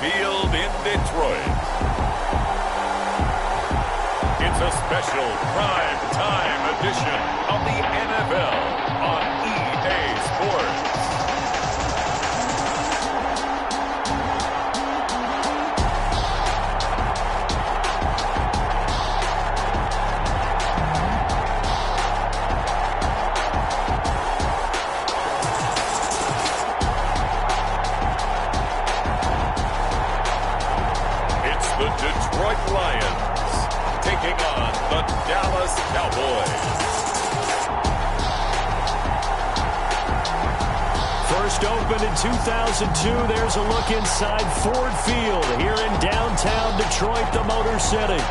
Field in Detroit. It's a special prime time edition of the NFL on EA Sports. The Detroit Lions taking on the Dallas Cowboys. First opened in 2002, there's a look inside Ford Field here in downtown Detroit, the Motor City.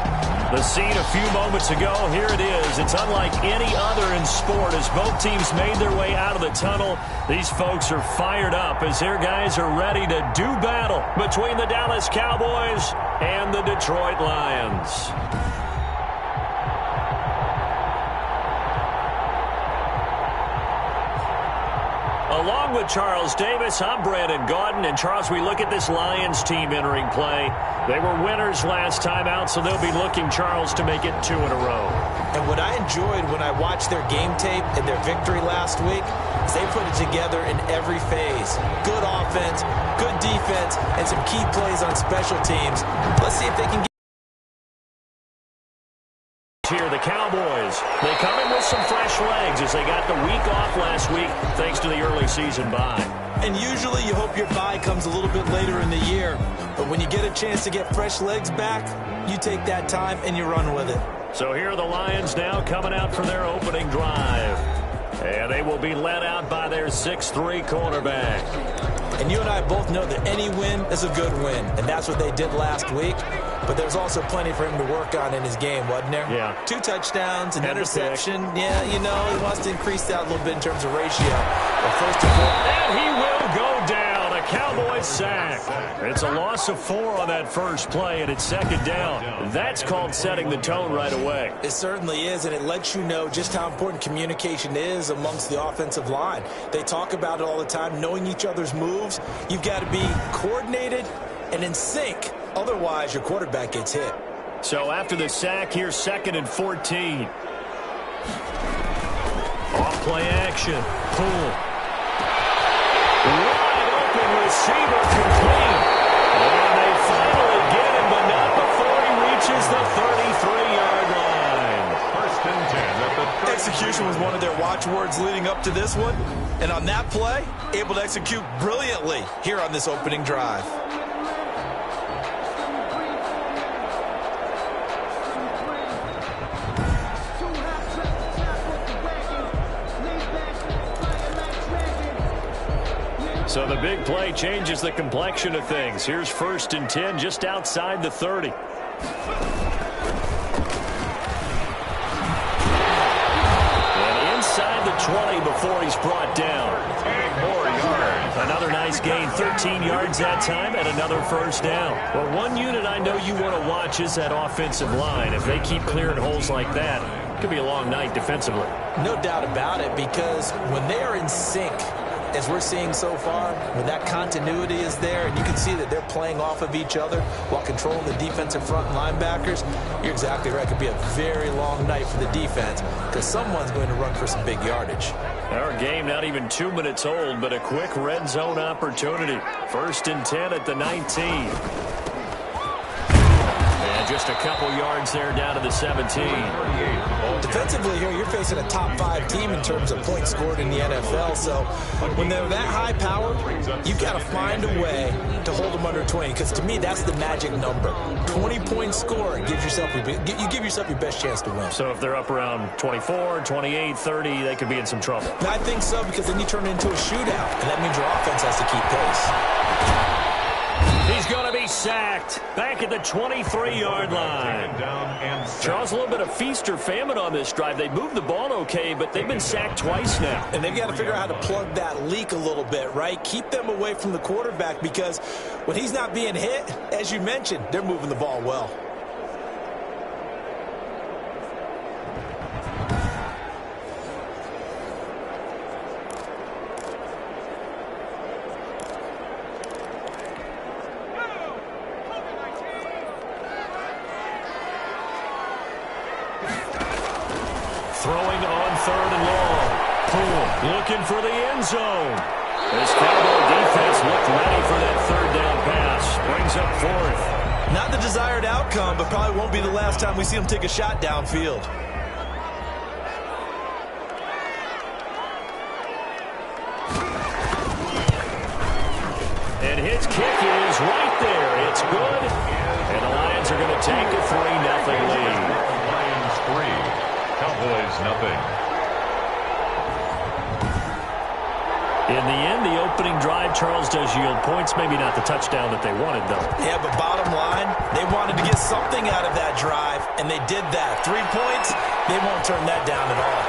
The scene a few moments ago, here it is. It's unlike any other in sport as both teams made their way out of the tunnel. These folks are fired up as their guys are ready to do battle between the Dallas Cowboys and the Detroit Lions. Along with Charles Davis, I'm Brandon Gaudin. And, Charles, we look at this Lions team entering play. They were winners last time out, so they'll be looking, Charles, to make it 2 in a row. And what I enjoyed when I watched their game tape and their victory last week is they put it together in every phase. Good offense, good defense, and some key plays on special teams. Let's see if they can get here, the Cowboys. They come in with some fresh legs as they got the week off last week thanks to the early season bye. And usually you hope your bye comes a little bit later in the year. But when you get a chance to get fresh legs back, you take that time and you run with it. So here are the Lions now coming out for their opening drive. And they will be led out by their 6'3" quarterback. And you and I both know that any win is a good win. And that's what they did last week. But there's also plenty for him to work on in his game, wasn't there? Yeah. 2 touchdowns, an interception. Yeah, you know, he wants to increase that a little bit in terms of ratio. But first of all, and he will go down. A Cowboys sack. It's a loss of 4 on that first play, and it's second down. That's called setting the tone right away. It certainly is, and it lets you know just how important communication is amongst the offensive line. They talk about it all the time, knowing each other's moves. You've got to be coordinated and in sync. Otherwise, your quarterback gets hit. So after the sack, here's 2nd and 14. Off play action. Pull. Wide open receiver complete. And they finally get him, but not before he reaches the 33-yard line. First and 10 at the Execution was one of their watchwords leading up to this one. And on that play, able to execute brilliantly here on this opening drive. So the big play changes the complexion of things. Here's 1st and 10 just outside the 30. And inside the 20 before he's brought down. 10 more yards. Another nice gain, 13 yards that time, and another first down. Well, one unit I know you want to watch is that offensive line. If they keep clearing holes like that, it could be a long night defensively. No doubt about it, because when they are in sync, as we're seeing so far, when that continuity is there and you can see that they're playing off of each other while controlling the defensive front and linebackers, you're exactly right. It could be a very long night for the defense because someone's going to run for some big yardage. Our game not even 2 minutes old, but a quick red zone opportunity. 1st and 10 at the 19. Just a couple yards there down to the 17. Defensively here, you're facing a top 5 team in terms of points scored in the NFL. So when they're that high powered, you've got to find a way to hold them under 20. Because to me, that's the magic number. 20 points scored gives yourself you give yourself your best chance to win. So if they're up around 24, 28, 30, they could be in some trouble. I think so, because then you turn it into a shootout, and that means your offense has to keep pace. He's going to be sacked back at the 23-yard line. Charles, a little bit of feast or famine on this drive. They moved the ball okay, but they've been sacked twice now. And they've got to figure out how to plug that leak a little bit, right? Keep them away from the quarterback, because when he's not being hit, as you mentioned, they're moving the ball well. Claypool looking for the end zone. This Cowboy defense looked ready for that third down pass. Brings up fourth. Not the desired outcome, but probably won't be the last time we see him take a shot downfield. And his kick is right there. It's good. And the Lions are going to take a 3-0 lead. Lions 3, Cowboys 0. In the end, the opening drive, Charles, does yield points. Maybe not the touchdown that they wanted, though. Yeah, but bottom line, they wanted to get something out of that drive, and they did that. 3 points, they won't turn that down at all.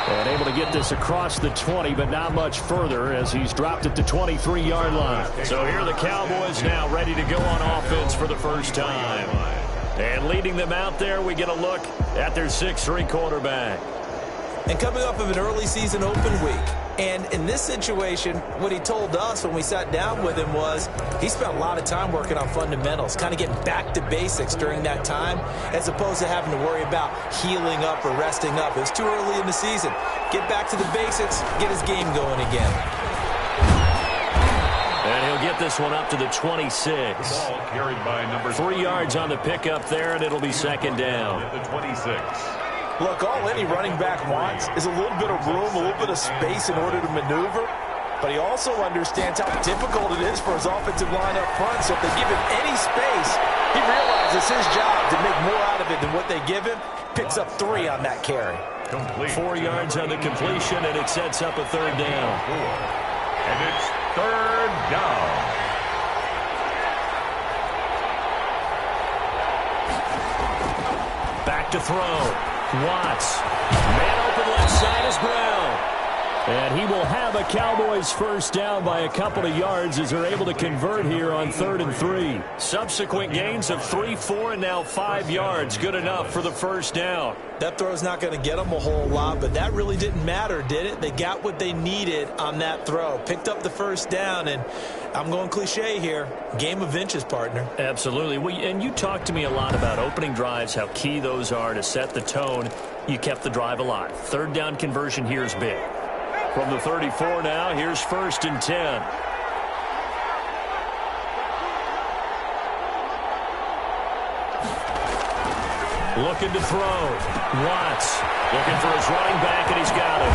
And able to get this across the 20, but not much further as he's dropped it to 23-yard line. So here are the Cowboys now ready to go on offense for the first time. And leading them out there, we get a look at their 6'3" quarterback. And coming off of an early season open week. And in this situation, what he told us when we sat down with him was he spent a lot of time working on fundamentals, kind of getting back to basics during that time, as opposed to having to worry about healing up or resting up. It was too early in the season. Get back to the basics, get his game going again. And he'll get this one up to the 26. Ball carried by number 3 yards on the pickup there, and it'll be second down. At the 26. Look, all any running back wants is a little bit of room, a little bit of space in order to maneuver. But he also understands how difficult it is for his offensive line up front. So if they give him any space, he realizes it's his job to make more out of it than what they give him. Picks up 3 on that carry. Complete. 4 yards on the completion, and it sets up a third down. And it's third down. Back to throw. Watts. Man open left side is Brown. And he will have a Cowboys first down by a couple of yards as they're able to convert here on 3rd and 3. Subsequent gains of 3, 4, and now 5 yards. Good enough for the first down. That throw's not going to get them a whole lot, but that really didn't matter, did it? They got what they needed on that throw. Picked up the first down, and I'm going cliche here. Game of inches, partner. Absolutely. And you talked to me a lot about opening drives, how key those are to set the tone. You kept the drive alive. Third down conversion here is big. From the 34 now, here's 1st and 10. Looking to throw. Watts looking for his running back, and he's got him.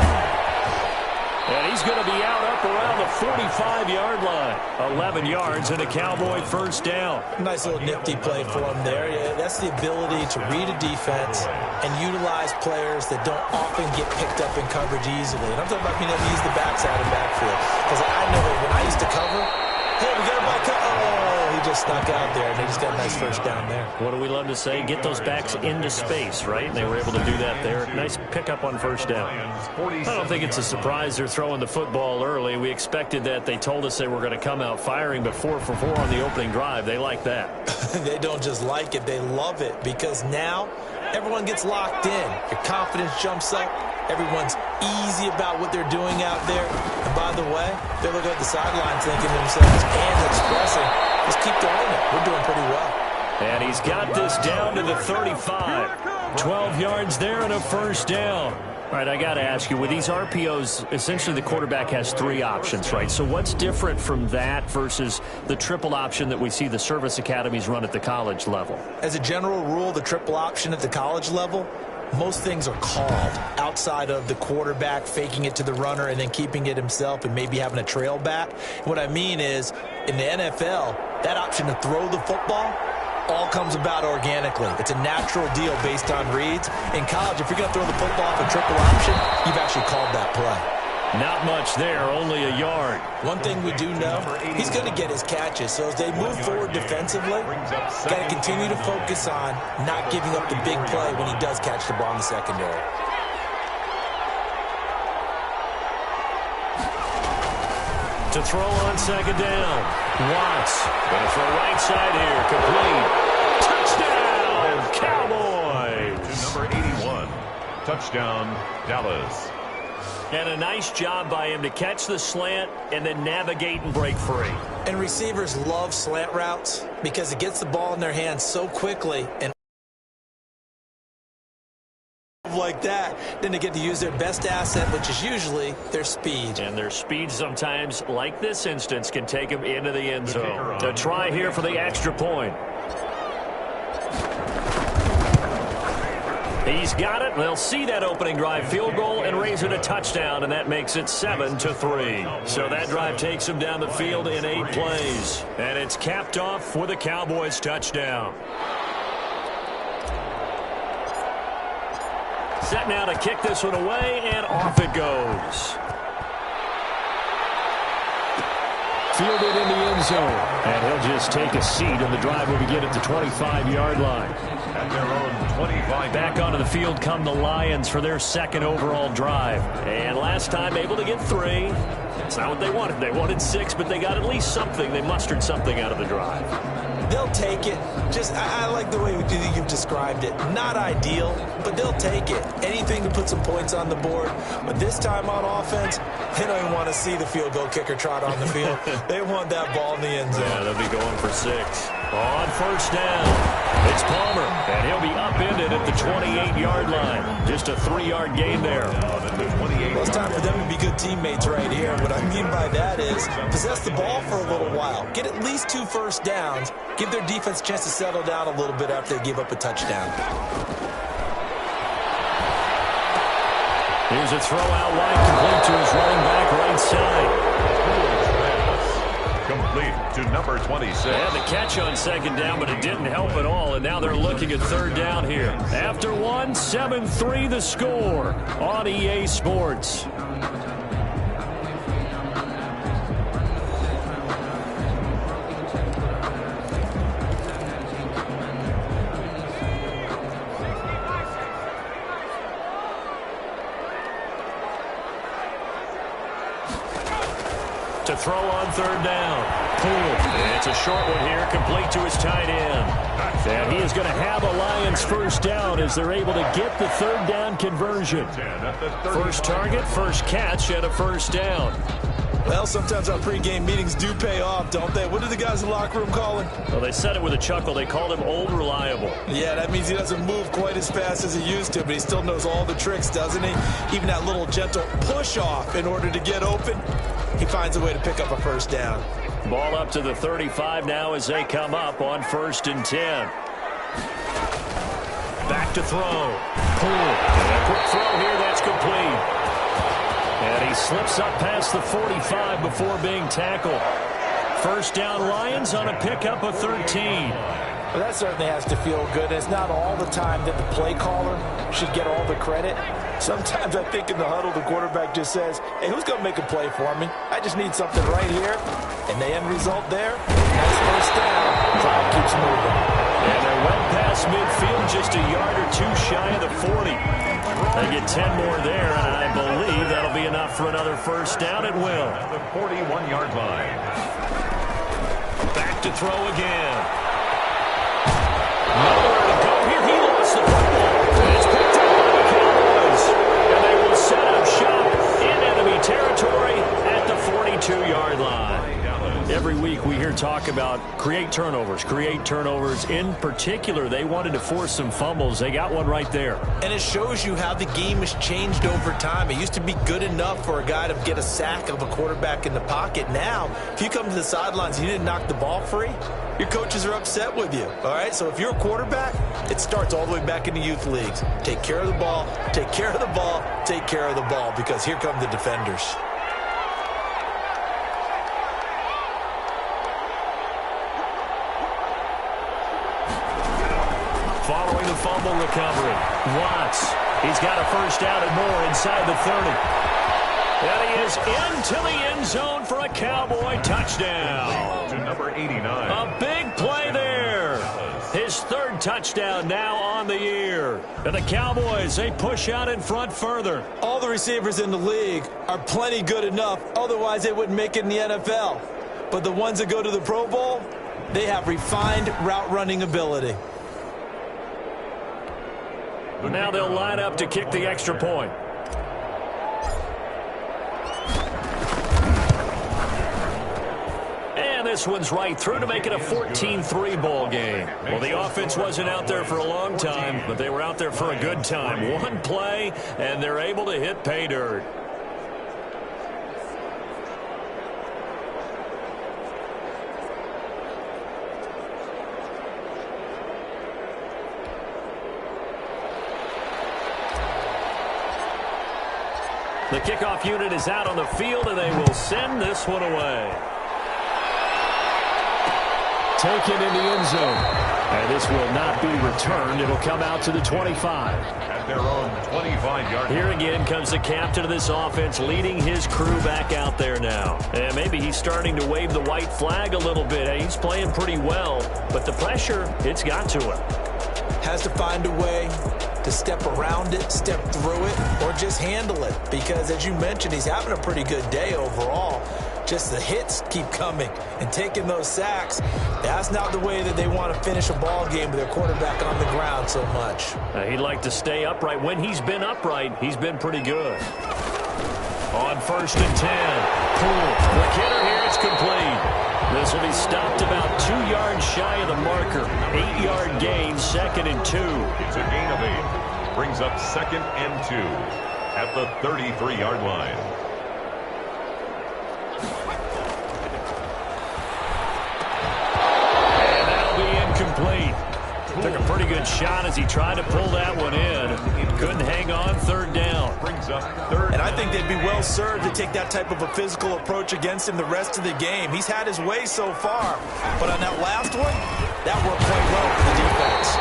And he's going to be out up around the 45-yard line. 11 yards and a Cowboy first down. Nice little nifty play for him there. Yeah, that's the ability to read a defense and utilize players that don't often get picked up in coverage easily. And I'm talking about being able to use the backside and backfield. Because I know when I used to cover, hey, we got a back. Oh, he just snuck out there, and they just got a nice first down there. What do we love to say? Get those backs into space, right? And they were able to do that there. Nice pickup on first down. I don't think it's a surprise they're throwing the football early. We expected that. They told us they were going to come out firing, but 4 for 4 on the opening drive. They like that. They don't just like it. They love it because now everyone gets locked in. Your confidence jumps up. Everyone's easy about what they're doing out there. And by the way, they're looking at the sidelines thinking to themselves and expressing, just keep throwing it. We're doing pretty well. And he's got this down to the 35. 12 yards there and a first down. All right, I got to ask you, with these RPOs, essentially the quarterback has 3 options, right? So what's different from that versus the triple option that we see the service academies run at the college level? As a general rule, the triple option at the college level, most things are called outside of the quarterback faking it to the runner and then keeping it himself and maybe having a trail back. What I mean is, in the NFL, that option to throw the football all comes about organically. It's a natural deal based on reads. In college, if you're going to throw the football for triple option, you've actually called that play. Not much there, only a yard. One thing we do know, he's going to get his catches. So as they move forward defensively, got to continue to focus on not giving up the big play when he does catch the ball in the secondary. To throw on second down. Watts going to throw right side here. Complete. Touchdown, Cowboys. To number 81. Touchdown, Dallas. And a nice job by him to catch the slant and then navigate and break free. And receivers love slant routes because it gets the ball in their hands so quickly and move like that than to get to use their best asset, which is usually their speed. And their speed sometimes, like this instance, can take them into the end zone. To try here for the extra point. He's got it. They'll see that opening drive field goal and raise it a touchdown, and that makes it 7-3. So that drive takes him down the field in 8 plays. And it's capped off with a Cowboys touchdown. Set now to kick this one away, and off it goes. Fielded in the end zone. And he'll just take a seat, and the drive will begin at the 25-yard line. At their own 25. Back onto the field come the Lions for their second overall drive. And last time able to get 3. It's not what they wanted. They wanted 6, but they got at least something. They mustered something out of the drive. They'll take it. I like the way you've described it. Not ideal, but they'll take it. Anything to put some points on the board. But this time on offense, they don't even want to see the field goal kicker trot on the field. They want that ball in the end zone. Yeah, they'll be going for 6. On first down, it's Palmer, and he'll be upended at the 28-yard line. Just a 3-yard gain there. Well, it's time for them to be good teammates right here. What I mean by that is possess the ball for a little while. Get at least 2 first downs. Give their defense a chance to settle down a little bit after they give up a touchdown. Here's a throw out wide, complete to his running back right side. Complete to number 26. They had the catch on second down, but it didn't help at all, and now they're looking at third down here. After one, 7-3 the score on EA Sports. To throw on third down. Poole. It's a short one here, complete to his tight end. And he is going to have a Lions first down as they're able to get the third down conversion. First target, first catch, and a first down. Well, sometimes our pregame meetings do pay off, don't they? What do the guys in the locker room call him? Well, they said it with a chuckle. They called him Old Reliable. Yeah, that means he doesn't move quite as fast as he used to, but he still knows all the tricks, doesn't he? Even that little gentle push-off in order to get open. He finds a way to pick up a first down. Ball up to the 35 now as they come up on 1st and 10. Back to throw. Poole. And a quick throw here. That's complete. And he slips up past the 45 before being tackled. First down Lions on a pickup of 13. Well, that certainly has to feel good. It's not all the time that the play caller should get all the credit. Sometimes I think in the huddle, the quarterback just says, hey, who's going to make a play for me? I just need something right here. And the end result there, nice first down. Clock keeps moving. And they're well past midfield, just a yard or 2 shy of the 40. They get 10 more there, and I believe that'll be enough for another first down. It will. At the 41-yard line. Back to throw again. Nowhere to go here. He lost the football. It's picked up by the Cowboys. And they will set up shop in enemy territory at the 42-yard line. Every week we hear talk about create turnovers. In particular, they wanted to force some fumbles. They got one right there. And it shows you how the game has changed over time. It used to be good enough for a guy to get a sack of a quarterback in the pocket. Now, if you come to the sidelines and you didn't knock the ball free, your coaches are upset with you. All right, so if you're a quarterback, it starts all the way back in the youth leagues. Take care of the ball, take care of the ball, take care of the ball, because here come the defenders. Following the fumble recovery, Watts. He's got a first down and more inside the 30. And he is into the end zone for a Cowboy touchdown. To number 89. A big play there. His 3rd touchdown now on the year. And the Cowboys, they push out in front further. All the receivers in the league are plenty good enough. Otherwise, they wouldn't make it in the NFL. But the ones that go to the Pro Bowl, they have refined route running ability. Now they'll line up to kick the extra point. this one's right through to make it a 14-3 ball game. Well, the offense wasn't out there for a long time, but they were out there for a good time. One play, and they're able to hit pay dirt. The kickoff unit is out on the field, and they will send this one away. Taken in the end zone. And this will not be returned. It'll come out to the 25. At their own 25-yard line. Here again comes the captain of this offense leading his crew back out there now. And maybe he's starting to wave the white flag a little bit. He's playing pretty well, but the pressure, it's got to him. Has to find a way to step around it, step through it, or just handle it. Because, as you mentioned, he's having a pretty good day overall. Just the hits keep coming and taking those sacks. That's not the way that they want to finish a ball game with their quarterback on the ground so much. He'd like to stay upright. When he's been upright, he's been pretty good. On 1st and 10. Poole. The kidder here, it's complete. This will be stopped about 2 yards shy of the marker. 8-yard gain, 2nd and 2. It's a gain of 8. Brings up 2nd and 2 at the 33-yard line. And that'll be incomplete. Took a pretty good shot as he tried to pull that one in. Couldn't hang on 3rd down. Brings up 3rd. And I think they'd be well served to take that type of a physical approach against him the rest of the game. He's had his way so far. But on that last one, that worked quite well for the defense.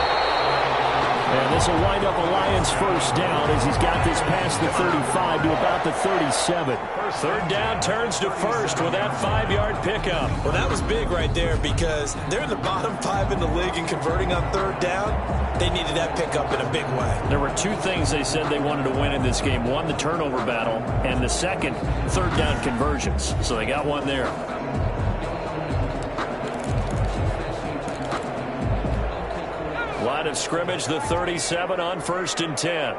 And this will wind up a Lions 1st down as he's got this past the 35 to about the 37. 3rd down turns to 1st with that 5-yard pickup. Well, that was big right there because they're in the bottom 5 in the league and converting on 3rd down. They needed that pickup in a big way. There were 2 things they said they wanted to win in this game. One, the turnover battle, and the second, 3rd down conversions. So they got one there. Line of scrimmage, the 37 on 1st and 10.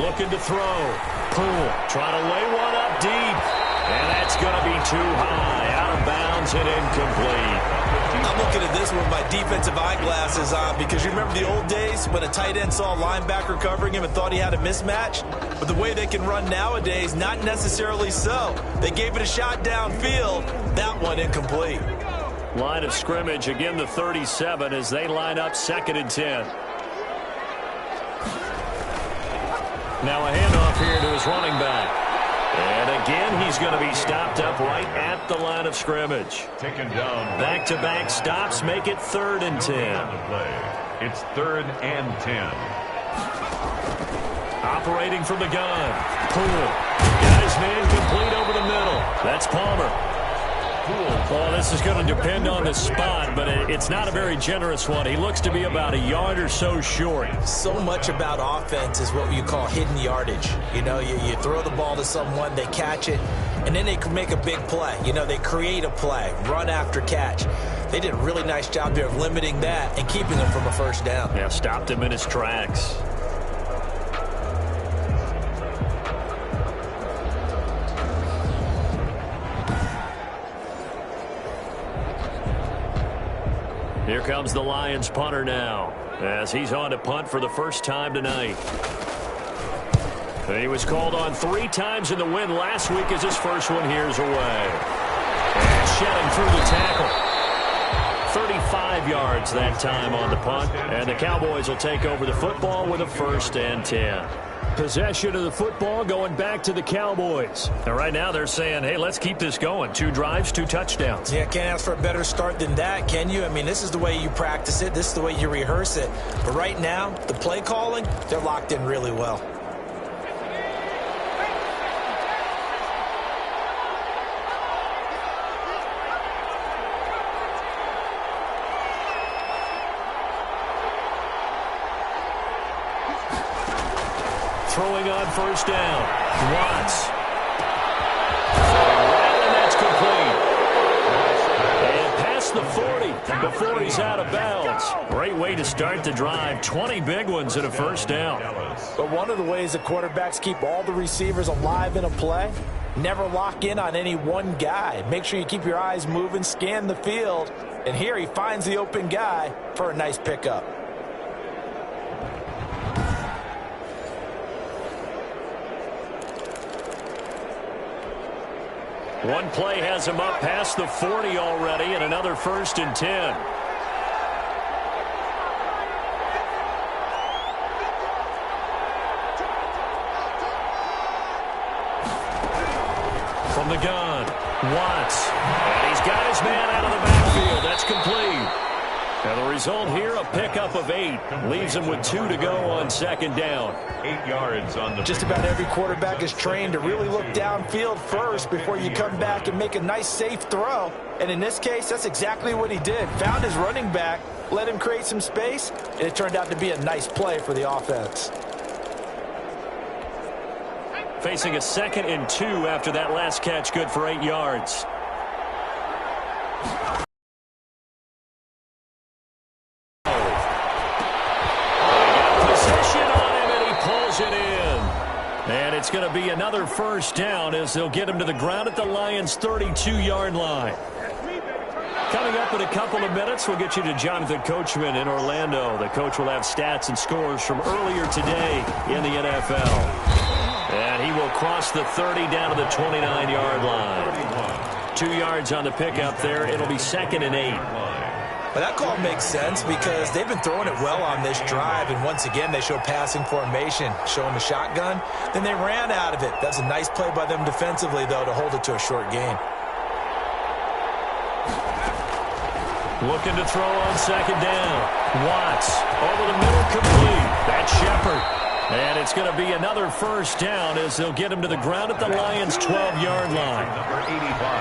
Looking to throw. Poole trying to lay one up deep. And that's going to be too high. Out of bounds and incomplete. I'm looking at this with my defensive eyeglasses on because you remember the old days when a tight end saw a linebacker covering him and thought he had a mismatch? But the way they can run nowadays, not necessarily so. They gave it a shot downfield. That one incomplete. Line of scrimmage, again the 37 as they line up 2nd and 10. Now a handoff here to his running back. And again, he's going to be stopped up right at the line of scrimmage. Taken down. Back-to-back stops make it 3rd and 10. It's 3rd and 10. Operating from the gun. Poole got his man complete over the middle. That's Palmer. Well, this is going to depend on the spot, but it's not a very generous one. He looks to be about a yard or so short. So much about offense is what you call hidden yardage. You know, you throw the ball to someone, they catch it, and then they can make a big play. You know, they create a play, run after catch. They did a really nice job there of limiting that and keeping him from a 1st down. Yeah, stopped him in his tracks. Here comes the Lions punter now as he's on to punt for the first time tonight. He was called on 3 times in the win last week as his first one here's away. And shedding through the tackle. 35 yards that time on the punt. And the Cowboys will take over the football with a 1st and 10. Possession of the football going back to the Cowboys. And right now they're saying, hey, let's keep this going. 2 drives, 2 touchdowns. Yeah, can't ask for a better start than that, can you? I mean, this is the way you practice it. This is the way you rehearse it. But right now, the play calling, they're locked in really well. Throwing on 1st down. Watts. And that's complete. And pass past the 40 before he's out of bounds. Great way to start the drive. 20 big ones and a first down. But one of the ways the quarterbacks keep all the receivers alive in a play, never lock in on any one guy. Make sure you keep your eyes moving, scan the field. And here he finds the open guy for a nice pickup. One play has him up past the 40 already, and another 1st and 10. From the gun, Watts. And he's got his man out of the backfield. That's complete. And the result here, a pickup of 8. Leaves him with 2 to go on 2nd down. 8 yards on the... Just about every quarterback is trained to really look downfield first before you come back and make a nice, safe throw. And in this case, that's exactly what he did. Found his running back, let him create some space, and it turned out to be a nice play for the offense. Facing a 2nd and 2 after that last catch, good for 8 yards. And it's going to be another first down as they'll get him to the ground at the Lions' 32-yard line. Coming up in a couple of minutes, we'll get you to Jonathan Coachman in Orlando. The coach will have stats and scores from earlier today in the NFL. And he will cross the 30 down to the 29-yard line. 2 yards on the pickup there. It'll be 2nd and 8. But that call makes sense because they've been throwing it well on this drive, and once again they show passing formation, showing the shotgun. Then they ran out of it. That's a nice play by them defensively, though, to hold it to a short gain. Looking to throw on 2nd down. Watts over the middle, complete. That's Shepard. And it's going to be another first down as they'll get him to the ground at the Lions' 12-yard line.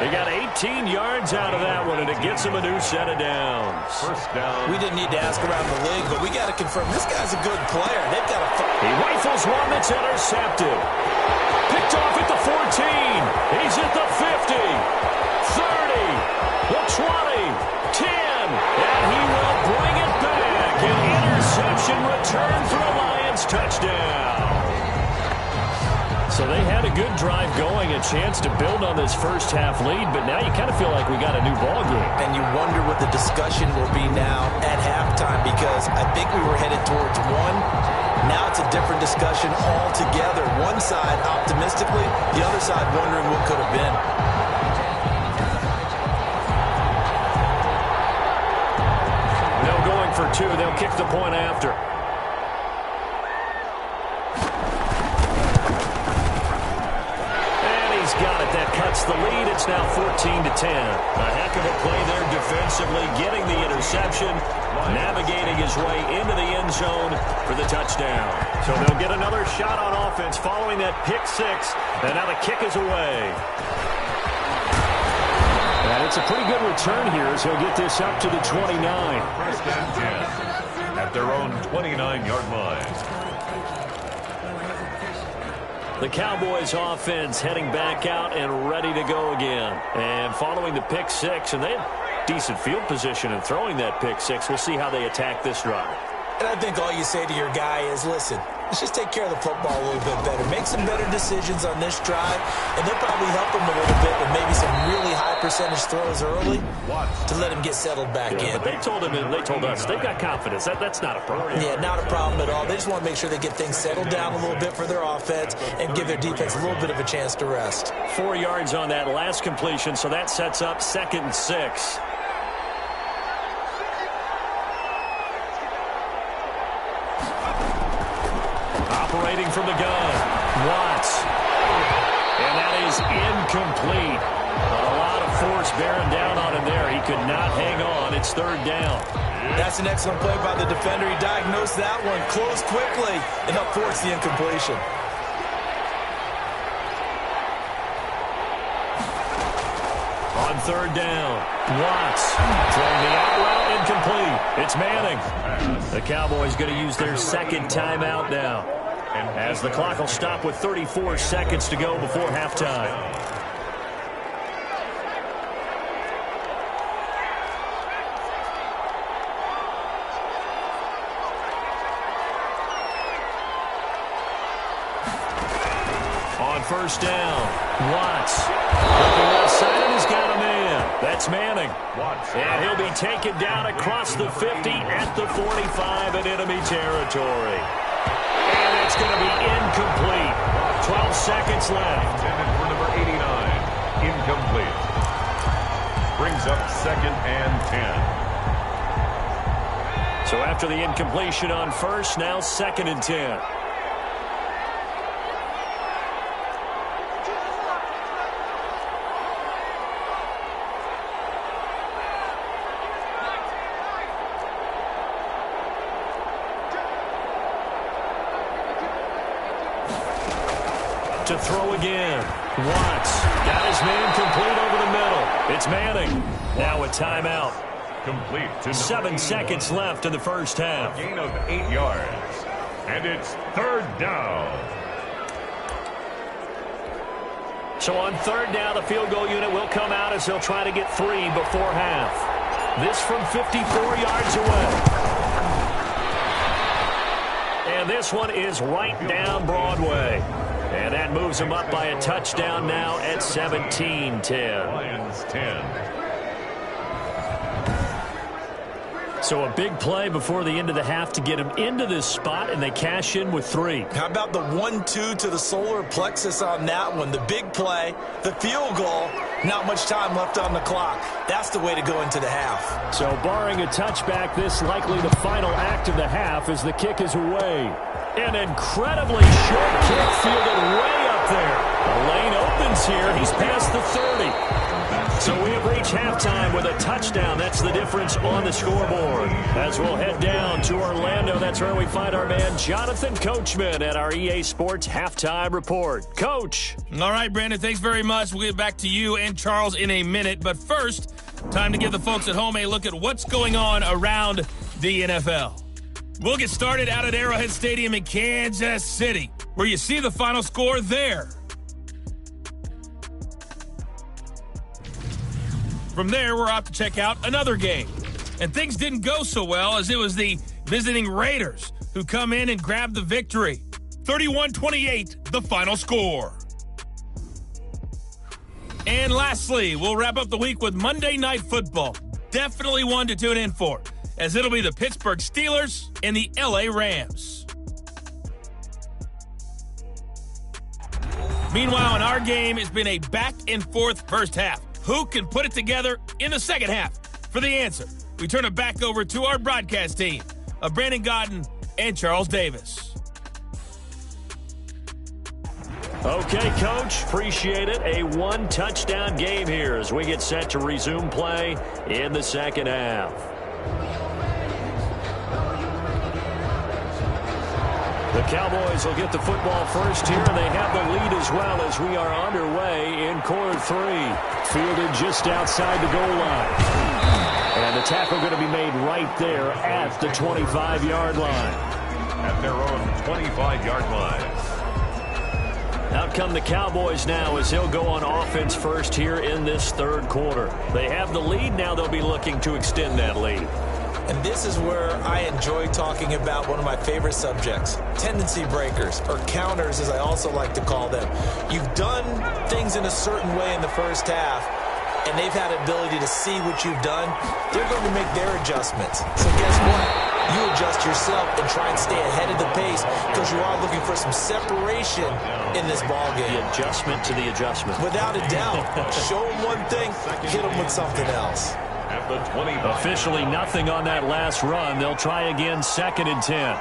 They got 18 yards out of that one, and it gets him a new set of downs. First down. We didn't need to ask around the league, but we got to confirm this guy's a good player. They've got a... He rifles one that's intercepted. Picked off at the 14. He's at the 50. 30. The 20. 10. And he will bring it back. An interception return for a Lions touchdown. So they had a good drive going, a chance to build on this first half lead, but now you kind of feel like we got a new ball game. And you wonder what the discussion will be now at halftime, because I think we were headed towards one. Now it's a different discussion altogether. One side optimistically, the other side wondering what could have been. They're going for 2. They'll kick the point after. Got it. That cuts the lead. It's now 14-10. A heck of a play there defensively, getting the interception, navigating his way into the end zone for the touchdown. So they'll get another shot on offense following that pick 6, and now the kick is away. And it's a pretty good return here as he'll get this up to the 29. First and 10 at their own 29-yard line. The Cowboys offense heading back out and ready to go again. And following the pick 6, and they have decent field position in throwing that pick 6. We'll see how they attack this drive. And I think all you say to your guy is, listen, let's just take care of the football a little bit better. Make some better decisions on this drive, and they'll probably help him a little bit with maybe some really high percentage throws early to let him get settled back in. But they told him, and they told us, they've got confidence. That's not a problem. Yeah, not a problem at all. They just want to make sure they get things settled down a little bit for their offense and give their defense a little bit of a chance to rest. 4 yards on that last completion, so that sets up 2nd and 6. Operating from the gun, Watts. And that is incomplete. A lot of force bearing down on him there. He could not hang on. It's 3rd down. That's an excellent play by the defender. He diagnosed that one, closed quickly, and helped force the incompletion. On 3rd down, Watts throwing the out route, incomplete. It's Manning. The Cowboys going to use their 2nd timeout now, as the clock will stop with 34 seconds to go before halftime. on first down. Watts. Looking left side, and he's got a man. That's Manning. And he'll be taken down across the 50 at the 45 in enemy territory. And it's going to be incomplete. 12 seconds left. Intended for number 89. Incomplete. Brings up 2nd and 10. So after the incompletion on first, now 2nd and 10. To throw again. Watts got his man complete over the middle. It's Manning. Now a timeout. Complete to 7 seconds left in the first half. A gain of 8 yards. And it's 3rd down. So on 3rd down, the field goal unit will come out as they'll try to get 3 before half. This from 54 yards away. And this one is right down Broadway. And that moves them up by a touchdown now at 17-10. Lions 10. So a big play before the end of the half to get them into this spot, and they cash in with 3. How about the 1-2 to the solar plexus on that one? The big play, the field goal, not much time left on the clock. That's the way to go into the half. So barring a touchback, this likely the final act of the half as the kick is away. An incredibly short kick fielded way up there. The lane opens here. He's past the 30. So we have reached halftime with a touchdown. That's the difference on the scoreboard. As we'll head down to Orlando, that's where we find our man Jonathan Coachman at our EA Sports Halftime Report. Coach. All right, Brandon, thanks very much. We'll get back to you and Charles in a minute. But first, time to give the folks at home a look at what's going on around the NFL. We'll get started out at Arrowhead Stadium in Kansas City, where you see the final score there. From there, we're off to check out another game. And things didn't go so well, as it was the visiting Raiders who come in and grab the victory. 31-28, the final score. And lastly, we'll wrap up the week with Monday Night Football. Definitely one to tune in for, as it'll be the Pittsburgh Steelers and the LA Rams. Meanwhile, in our game, it's been a back-and-forth first half. Who can put it together in the second half? For the answer, we turn it back over to our broadcast team of Brandon Godden and Charles Davis. Okay, Coach, appreciate it. A one-touchdown game here as we get set to resume play in the second half. The Cowboys will get the football first here, and they have the lead as well as we are underway in quarter 3. Fielded just outside the goal line. And the tackle going to be made right there at the 25-yard line. At their own 25-yard line. Out come the Cowboys now as they'll go on offense first here in this third quarter. They have the lead. Now they'll be looking to extend that lead. And this is where I enjoy talking about one of my favorite subjects, tendency breakers, or counters as I also like to call them. You've done things in a certain way in the first half, and they've had an ability to see what you've done. They're going to make their adjustments. So guess what? You adjust yourself and try and stay ahead of the pace because you are looking for some separation in this ballgame. The adjustment to the adjustment. Without a doubt. Show them one thing, hit them with something else. At the 25. Officially nothing on that last run. They'll try again, 2nd and 10.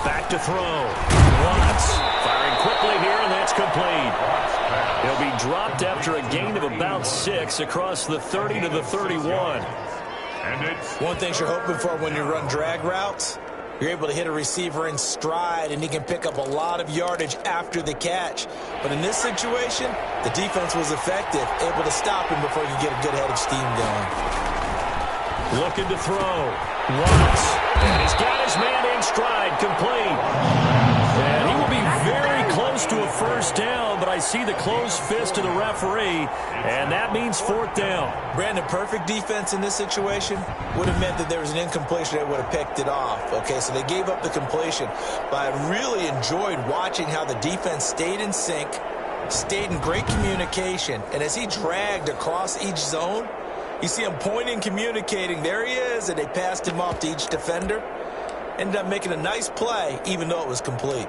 Back to throw. Watts firing quickly here, and that's complete. He'll be dropped after a gain of about 6 across the 30 to the 31. And it's one thing you're hoping for when you run drag routes, you're able to hit a receiver in stride, and he can pick up a lot of yardage after the catch. But in this situation, the defense was effective, able to stop him before he could get a good head of steam going. Looking to throw. Watts. And he's got his man in stride, complete. And he will be very close close to a first down, but I see the closed fist of the referee, and that means fourth down. Brandon, perfect defense in this situation would have meant that there was an incompletion that would have picked it off. Okay, so they gave up the completion, but I really enjoyed watching how the defense stayed in sync, stayed in great communication, and as he dragged across each zone, you see him pointing, communicating. There he is, and they passed him off to each defender. Ended up making a nice play, even though it was complete.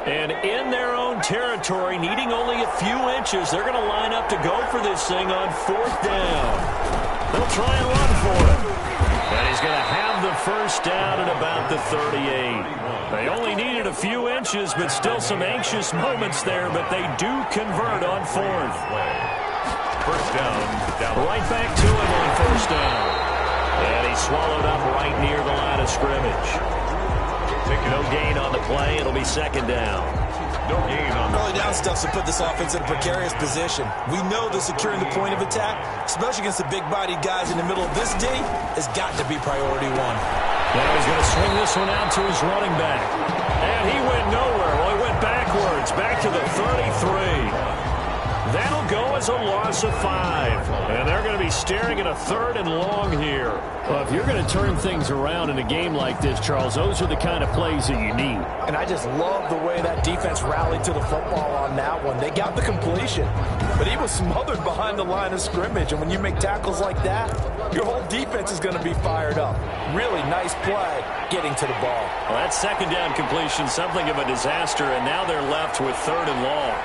And in their own territory, needing only a few inches, they're going to line up to go for this thing on fourth down. They'll try and run for it. And he's going to have the first down at about the 38. They only needed a few inches, but still some anxious moments there, but they do convert on fourth. First down. Right back to him on first down. And he's swallowed up right near the line of scrimmage. No gain on the play. It'll be second down. No gain on the Early down stuff to put this offense in a precarious position. We know that securing the point of attack, especially against the big-bodied guys in the middle of this D, has got to be priority one. Now he's going to swing this one out to his running back. And he went nowhere. Well, he went backwards, back to the 33. That'll go as a loss of 5. And they're going to be staring at a third and long here. Well, if you're going to turn things around in a game like this, Charles, those are the kind of plays that you need. And I just love the way that defense rallied to the football on that one. They got the completion, but he was smothered behind the line of scrimmage. And when you make tackles like that, your whole defense is going to be fired up. Really nice play getting to the ball. Well, that second down completion, something of a disaster, and now they're left with third and long.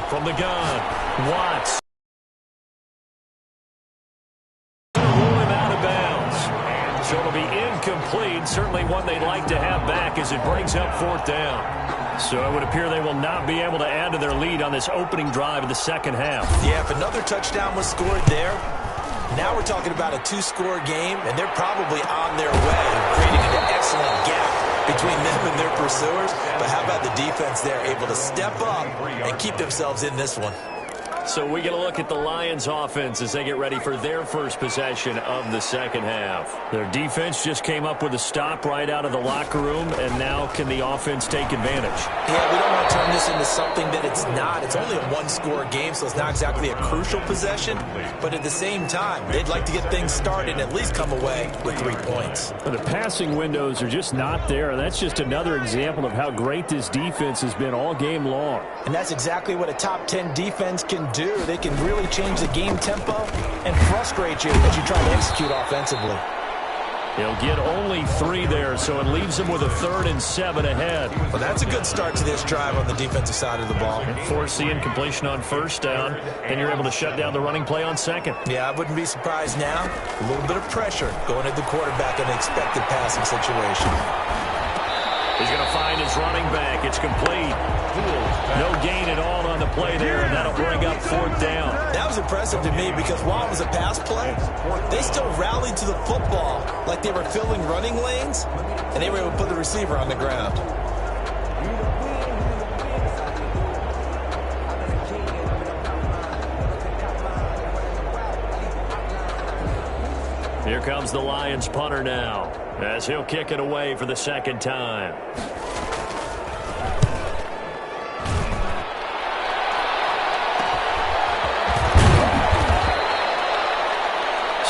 From the gun, Watts. Roll him out of bounds. So it'll be incomplete. Certainly one they'd like to have back as it brings up fourth down. So it would appear they will not be able to add to their lead on this opening drive of the second half. Yeah, if another touchdown was scored there, now we're talking about a 2-score game, and they're probably on their way, creating an excellent gap between them and their pursuers. But how about the defense there, able to step up and keep themselves in this one? So we get a look at the Lions offense as they get ready for their first possession of the second half. Their defense just came up with a stop right out of the locker room, and now can the offense take advantage? Yeah, we don't want to turn this into something that it's not. It's only a 1-score game, so it's not exactly a crucial possession. But at the same time, they'd like to get things started and at least come away with 3 points. But the passing windows are just not there, and that's just another example of how great this defense has been all game long. And that's exactly what a top 10 defense can do. They can really change the game tempo and frustrate you as you try to execute offensively. He'll get only 3 there, so it leaves him with a 3rd and 7 ahead. Well, that's a good start to this drive on the defensive side of the ball. Force the incompletion on first down, and you're able to shut down the running play on second. Yeah, I wouldn't be surprised now. A little bit of pressure going at the quarterback in an expected passing situation. He's going to find his running back. It's complete. No gain at all on the play there, and that'll bring up fourth down. That was impressive to me because while it was a pass play, they still rallied to the football like they were filling running lanes, and they were able to put the receiver on the ground. Here comes the Lions punter now, as he'll kick it away for the second time.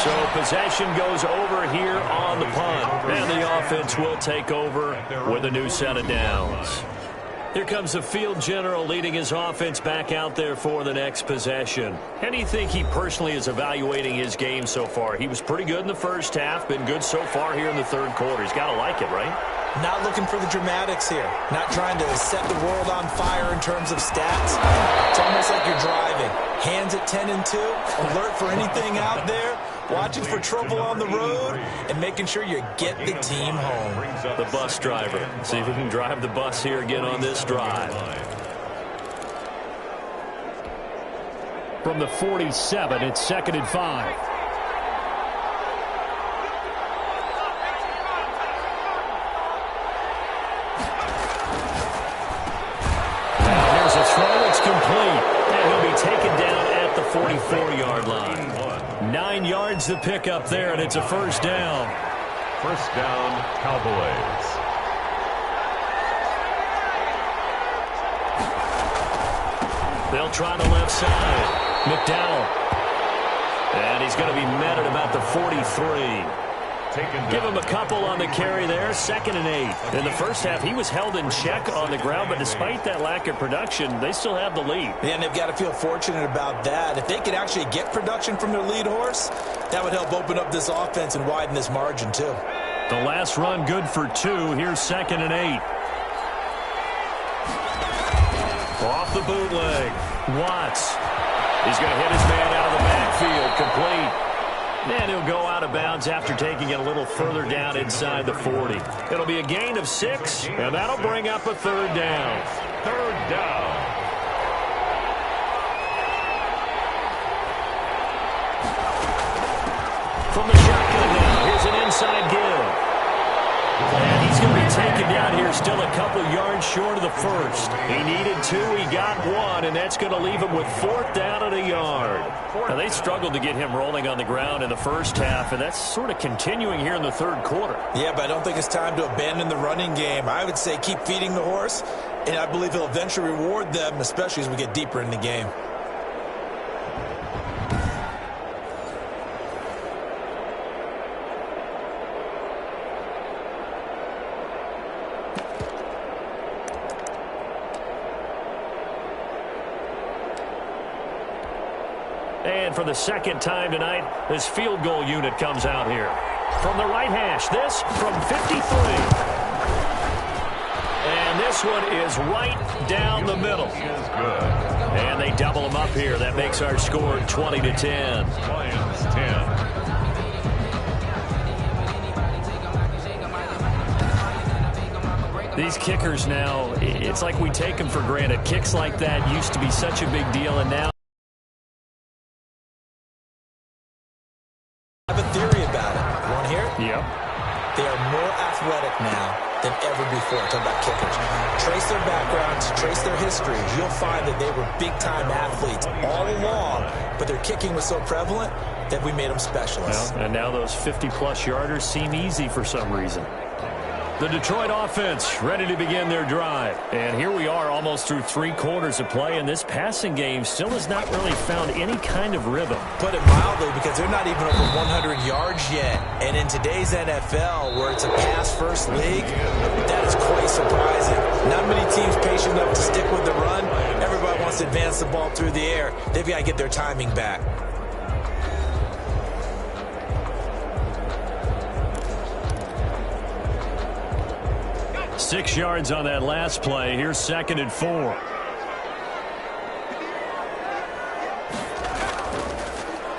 So possession goes over here on the punt, and the offense will take over with a new set of downs. Here comes the field general leading his offense back out there for the next possession. How do you think he personally is evaluating his game so far? He was pretty good in the first half, been good so far here in the third quarter. He's got to like it, right? Not looking for the dramatics here. Not trying to set the world on fire in terms of stats. It's almost like you're driving. Hands at 10 and 2, alert for anything out there, watching for trouble on the road, and making sure you get the team home. The bus driver. See if we can drive the bus here again on this drive. From the 47, it's 2nd and 5. 34-yard line. 9 yards to pick up there, and it's a first down. First down, Cowboys. They'll try the left side. McDowell. And he's going to be met at about the 43. Give him a couple on the carry there. 2nd and 8. In the first half, he was held in check on the ground, but despite that lack of production, they still have the lead. And they've got to feel fortunate about that. If they could actually get production from their lead horse, that would help open up this offense and widen this margin, too. The last run good for 2. Here's 2nd and 8. Off the bootleg. Watts. He's going to hit his man out of the backfield. Complete. And he'll go out of bounds after taking it a little further down inside the 40. It'll be a gain of 6, and that'll bring up a 3rd down. 3rd down. From the shotgun now, here's an inside give. And he's going to be taken down here still a couple yards short of the first. He needed 2, he got 1, and that's going to leave him with 4th down and a yard. Now, they struggled to get him rolling on the ground in the first half, and that's sort of continuing here in the 3rd quarter. Yeah, but I don't think it's time to abandon the running game. I would say keep feeding the horse, and I believe he'll eventually reward them, especially as we get deeper in the game. And for the 2nd time tonight, this field goal unit comes out here. From the right hash, this from 53. And this one is right down the middle. And they double them up here. That makes our score 20-10. Lions 10. These kickers now, it's like we take them for granted. Kicks like that used to be such a big deal, and now I have a theory about it. You want to hear it? Yep. They are more athletic now than ever before. Talk about kickers. Trace their backgrounds, trace their history. You'll find that they were big-time athletes all along, but their kicking was so prevalent that we made them specialists. Well, and now those 50-plus yarders seem easy for some reason. The Detroit offense ready to begin their drive. And here we are almost through 3 quarters of play, and this passing game still has not really found any kind of rhythm. Put it mildly, because they're not even over 100 yards yet. And in today's NFL, where it's a pass-first league, that is quite surprising. Not many teams patient enough to stick with the run. Everybody wants to advance the ball through the air. They've got to get their timing back. Six yards on that last play. Here's 2nd and 4.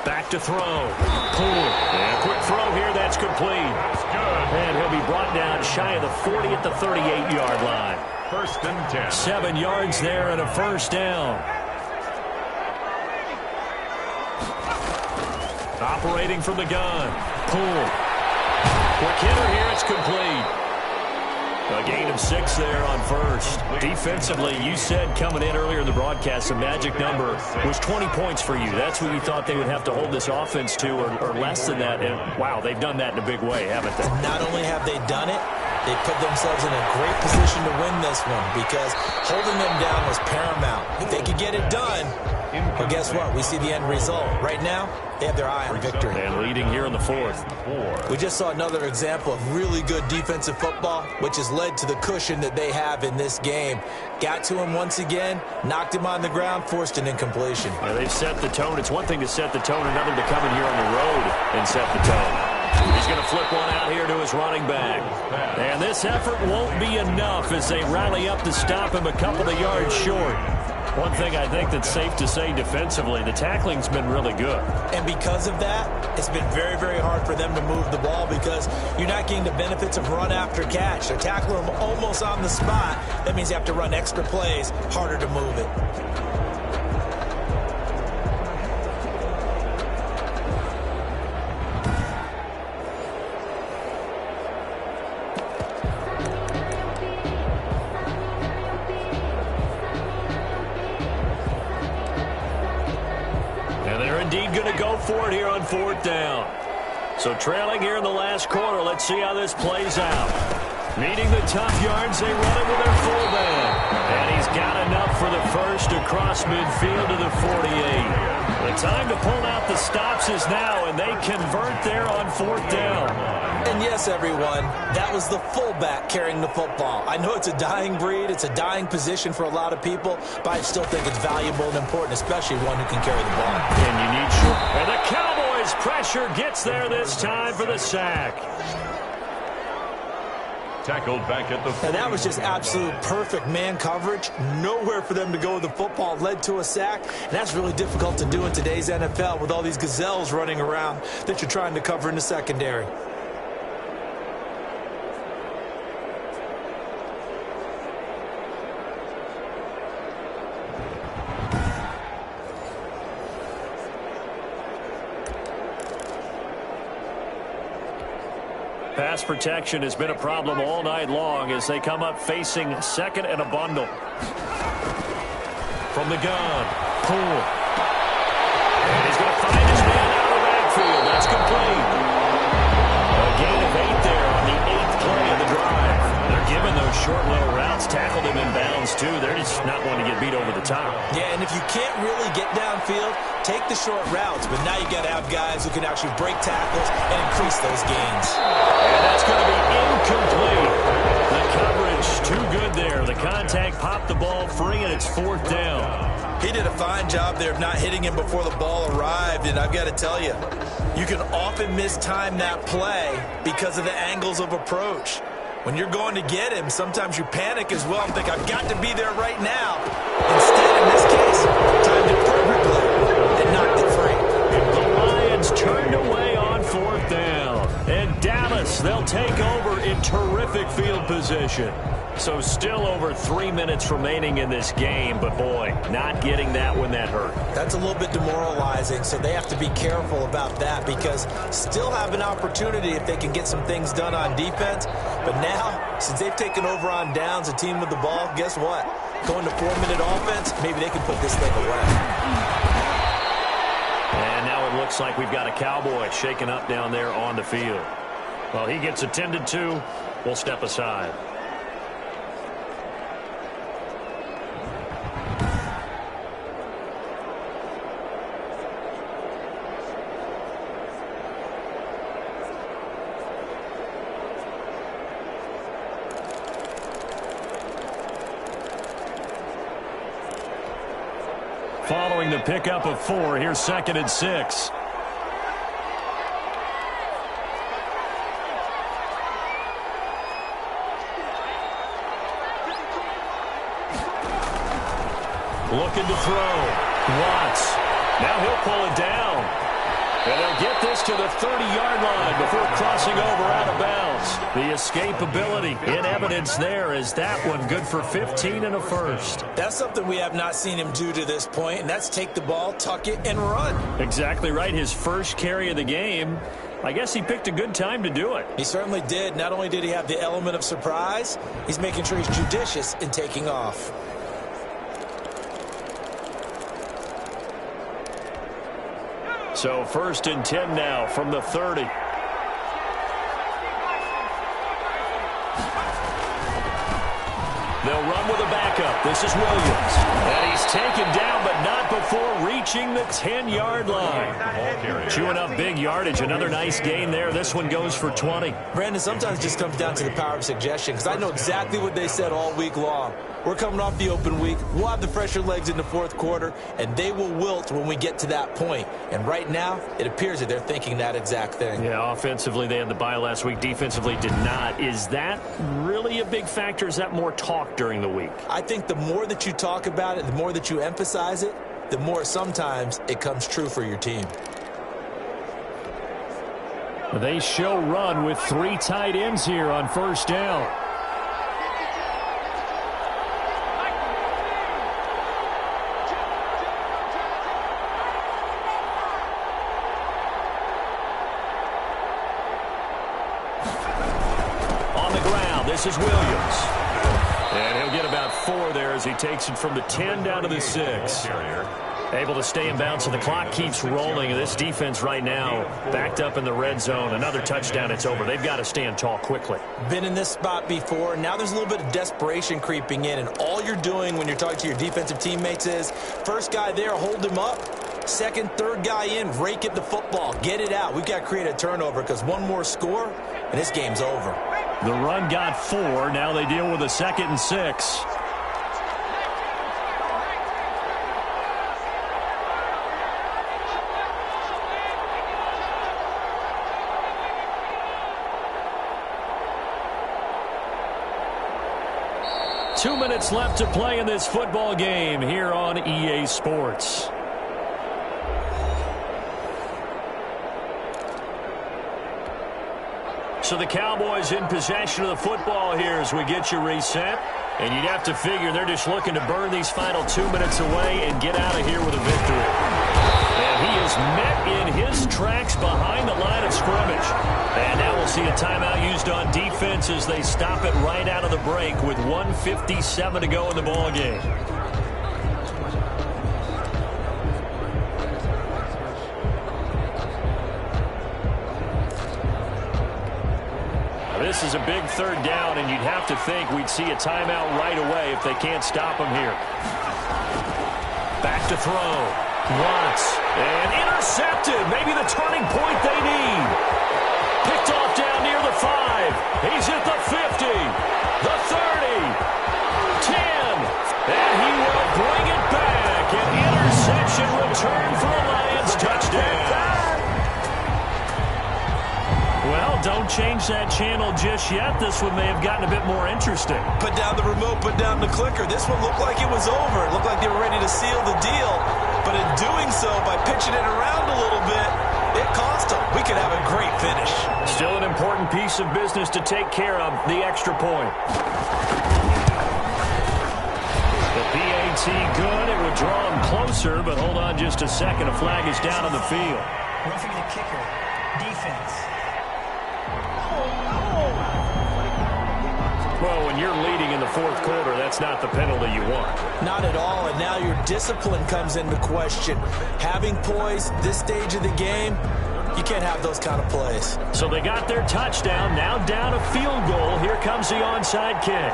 Back to throw. Pull. And a quick throw here. That's complete. And he'll be brought down shy of the 40 at the 38-yard line. 1st and 10. 7 yards there and a first down. Operating from the gun. Pull. Quick hitter here. It's complete. A gain of 6 there on first. Defensively, you said coming in earlier in the broadcast, the magic number was 20 points for you. That's what you thought they would have to hold this offense to, or less than that. And, wow, they've done that in a big way, haven't they? Not only have they done it, they put themselves in a great position to win this one, because holding them down was paramount. If they could get it done, but guess what? We see the end result. Right now, they have their eye on victory. And leading here in the 4th. We just saw another example of really good defensive football, which has led to the cushion that they have in this game. Got to him once again, knocked him on the ground, forced an incompletion. Yeah, they've set the tone. It's one thing to set the tone, another to come in here on the road and set the tone. He's going to flip one out here to his running back. And this effort won't be enough as they rally up to stop him a couple of yards short. One thing I think that's safe to say defensively, the tackling's been really good. And because of that, it's been very, very hard for them to move the ball, because you're not getting the benefits of run after catch. They're tackling them almost on the spot. That means you have to run extra plays, harder to move it. for it here on 4th down. So trailing here in the last quarter. Let's see how this plays out. Needing the tough yards, they run it with their fullback. And he's got enough for the first across midfield to the 48. The time to pull out the stops is now, and they convert there on 4th down. And yes, everyone, that was the fullback carrying the football. I know it's a dying breed, it's a dying position for a lot of people, but I still think it's valuable and important, especially one who can carry the ball. And you need short. And the Cowboys pressure gets there this time for the sack. Tackled back at the 40. And that was just absolute perfect man coverage. Nowhere for them to go with the football. Led to a sack. And that's really difficult to do in today's NFL with all these gazelles running around that you're trying to cover in the secondary. Pass protection has been a problem all night long as they come up facing second and a bundle. From the gun, Poole. And he's going to find his man out of the backfield. That's complete. A gain of 8 there on the 8th play of the drive. They're giving those short little routes, tackled him in bounds too. They're just not wanting to get beat over the top. Yeah, and if you can't really get downfield, take the short routes. But now you got to have guys who can actually break tackles and increase those gains. And that's going to be incomplete. The coverage too good there. The contact popped the ball free, and it's 4th down. He did a fine job there of not hitting him before the ball arrived. And I've got to tell you, you can often mistime that play because of the angles of approach. When you're going to get him, sometimes you panic as well and think, I've got to be there right now. Instead, in this case, timed it perfectly and knocked it free. The Lions turned away on 4th down. And Dallas, they'll take over in terrific field position. So still over 3 minutes remaining in this game, but boy, not getting that when that hurt. That's a little bit demoralizing, so they have to be careful about that because still have an opportunity if they can get some things done on defense. But now, since they've taken over on downs, a team with the ball, guess what? Going to 4-minute offense, maybe they can put this thing away. And now it looks like we've got a Cowboy shaken up down there on the field. Well, he gets attended to. We'll step aside. Following the pickup of 4, here's 2nd and 6. Looking to throw. Watts. Now he'll pull it down. And they'll get this to the 30-yard line before crossing over out of bounds. The escapability in evidence there is that one good for 15 and a first. That's something we have not seen him do to this point, and that's take the ball, tuck it, and run. Exactly right. His first carry of the game. I guess he picked a good time to do it. He certainly did. Not only did he have the element of surprise, he's making sure he's judicious in taking off. So 1st and 10 now from the 30. They'll run with a backup. This is Williams. And he's taken down, but not before reaching the 10-yard line. Chewing up big yardage. Another nice gain there. This one goes for 20. Brandon, sometimes it just comes down to the power of suggestion, because I know exactly what they said all week long. We're coming off the open week. We'll have the fresher legs in the 4th quarter, and they will wilt when we get to that point. And right now, it appears that they're thinking that exact thing. Yeah, offensively, they had the bye last week. Defensively, did not. Is that really a big factor? Is that more talk during the week? I think the more that you talk about it, the more that you emphasize it, the more sometimes it comes true for your team. They show run with 3 tight ends here on 1st down. This is Williams. And he'll get about 4 there as he takes it from the 10 down to the 6. Able to stay in bounds, so the clock keeps rolling. And this defense right now backed up in the red zone. Another touchdown, it's over. They've got to stand tall quickly. Been in this spot before. Now there's a little bit of desperation creeping in. And all you're doing when you're talking to your defensive teammates is, first guy there, hold him up. Second, third guy in, rake at the football. Get it out. We've got to create a turnover because one more score, and this game's over. The run got 4. Now they deal with a 2nd and 6. Two minutes left to play in this football game here on EA Sports. So the Cowboys in possession of the football here as we get you reset. And you'd have to figure they're just looking to burn these final 2 minutes away and get out of here with a victory. And he is met in his tracks behind the line of scrimmage. And now we'll see a timeout used on defense as they stop it right out of the break with 1:57 to go in the ball game. This is a big third down, and you'd have to think we'd see a timeout right away if they can't stop him here. Back to throw. Watts. And intercepted. Maybe the turning point they need. Picked off down near the 5. He's at the 50. The 30. 10. And he will bring it back. An interception return for a Lions touchdown. Well, don't change that channel just yet. This one may have gotten a bit more interesting. Put down the remote, put down the clicker. This one looked like it was over. It looked like they were ready to seal the deal. But in doing so, by pitching it around a little bit, it cost them. We could have a great finish. Still an important piece of business to take care of, the extra point. The PAT good. It would draw them closer, but hold on just a second. A flag is down on the field. Roughing the kicker. Defense. Well, when you're leading in the fourth quarter, that's not the penalty you want. Not at all, and now your discipline comes into question. Having poise this stage of the game, you can't have those kind of plays. So they got their touchdown, now down a field goal. Here comes the onside kick.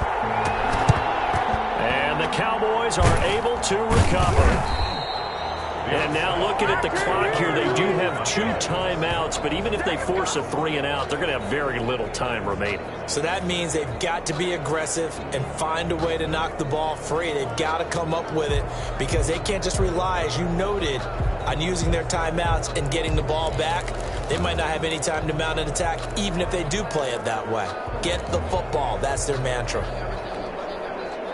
And the Cowboys are able to recover. And now looking at the clock here, they do have 2 timeouts, but even if they force a 3-and-out, they're going to have very little time remaining. So that means they've got to be aggressive and find a way to knock the ball free. They've got to come up with it because they can't just rely, as you noted, on using their timeouts and getting the ball back. They might not have any time to mount an attack, even if they do play it that way. Get the football. That's their mantra.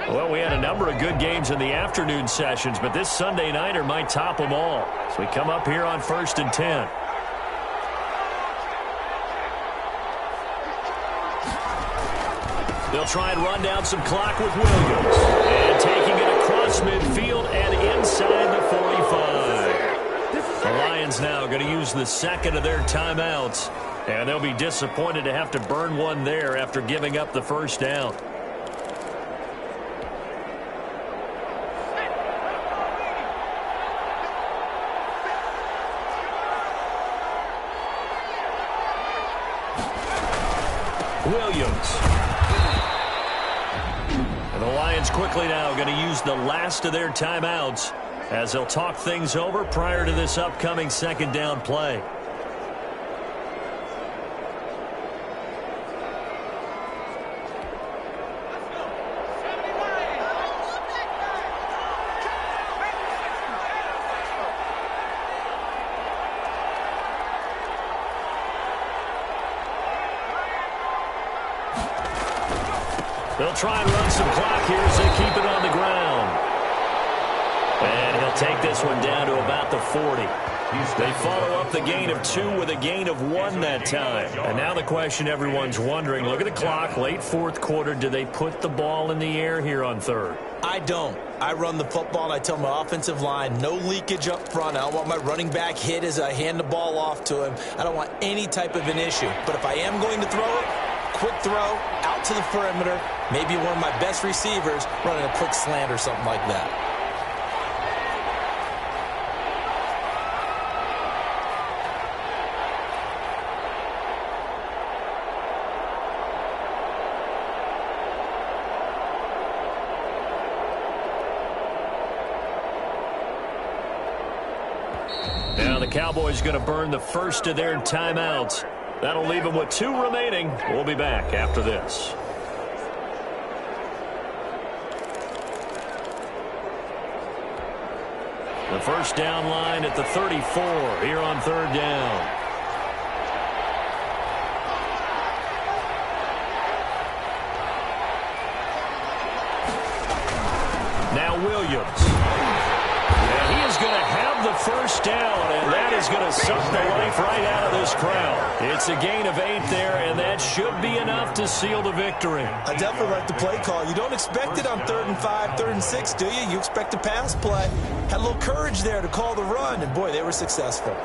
Well, we had a number of good games in the afternoon sessions, but this Sunday nighter might top them all. So we come up here on 1st and 10. They'll try and run down some clock with Williams. And taking it across midfield and inside the 45. The Lions now going to use the second of their timeouts. And they'll be disappointed to have to burn one there after giving up the first down. Williams. And the Lions quickly now going to use the last of their timeouts as they'll talk things over prior to this upcoming second down play. They'll try and run some clock here as they keep it on the ground. And he'll take this one down to about the 40. They follow up the gain of 2 with a gain of 1 that time. And now the question everyone's wondering, look at the clock, late fourth quarter, do they put the ball in the air here on third? I don't. I run the football, and I tell my offensive line, no leakage up front. I don't want my running back hit as I hand the ball off to him. I don't want any type of an issue. But if I am going to throw it, quick throw, out to the perimeter, maybe one of my best receivers running a quick slant or something like that. Cowboys going to burn the first of their timeouts. That'll leave them with 2 remaining. We'll be back after this. The first down line at the 34 here on 3rd down. Now Williams. And he is going to have the first down, and that is going to suck the life right out of this crowd. It's a gain of 8 there, and that should be enough to seal the victory. I definitely like the play call. You don't expect it on 3rd and 5, 3rd and 6, do you? You expect a pass play. Had a little courage there to call the run, and boy, they were successful.